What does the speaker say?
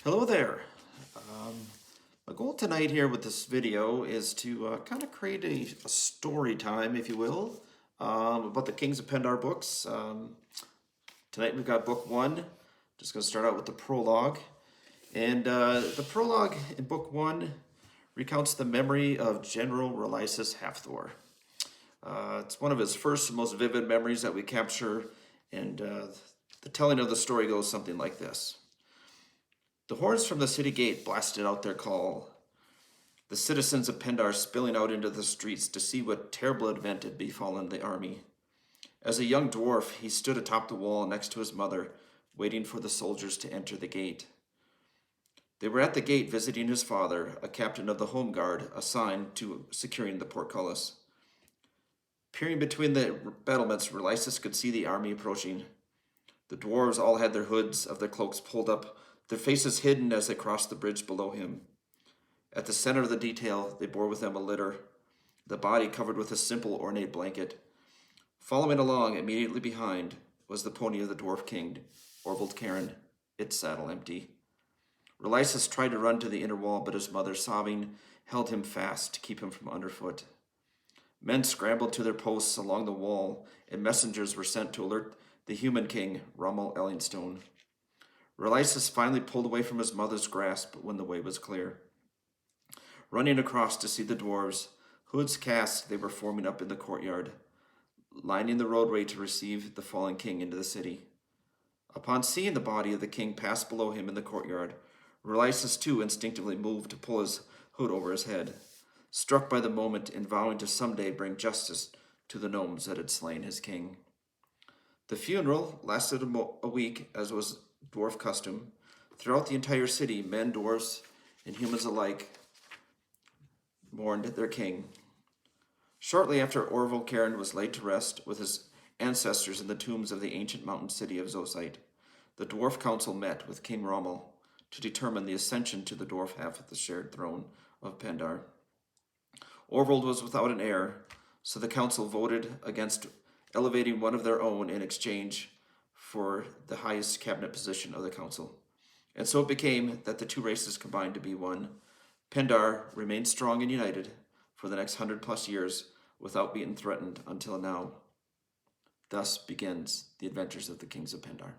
Hello there. My goal tonight here with this video is to kind of create a story time, if you will, about the Kings of Pendar books. Tonight we've got book one. Just going to start out with the prologue. And the prologue in book one recounts the memory of General Relisus Halfthor. It's one of his first and most vivid memories that we capture, and the telling of the story goes something like this. The horns from the city gate blasted out their call, the citizens of Pendar spilling out into the streets to see what terrible event had befallen the army. As a young dwarf, he stood atop the wall next to his mother, waiting for the soldiers to enter the gate. They were at the gate visiting his father, a captain of the home guard assigned to securing the portcullis. Peering between the battlements, Relisus could see the army approaching. The dwarves all had their hoods of their cloaks pulled up, their faces hidden as they crossed the bridge below him. At the center of the detail, they bore with them a litter, the body covered with a simple ornate blanket. Following along immediately behind was the pony of the dwarf king, Orvald Karen, its saddle empty. Relisus tried to run to the inner wall, but his mother, sobbing, held him fast to keep him from underfoot. Men scrambled to their posts along the wall, and messengers were sent to alert the human king, Rommel Ellingstone. Relisus finally pulled away from his mother's grasp when the way was clear. Running across to see the dwarves, hoods cast, they were forming up in the courtyard, lining the roadway to receive the fallen king into the city. Upon seeing the body of the king pass below him in the courtyard, Relisus too instinctively moved to pull his hood over his head, struck by the moment and vowing to someday bring justice to the gnomes that had slain his king. The funeral lasted a week, as was dwarf custom. Throughout the entire city, men, dwarves, and humans alike mourned their king. Shortly after Orvald Karen was laid to rest with his ancestors in the tombs of the ancient mountain city of Zosite, the dwarf council met with King Rommel to determine the ascension to the dwarf half of the shared throne of Pendar. Orvald was without an heir, so the council voted against elevating one of their own in exchange for the highest cabinet position of the council. And so it became that the two races combined to be one. Pendar remained strong and united for the next 100+ years without being threatened until now. Thus begins the adventures of the Kings of Pendar.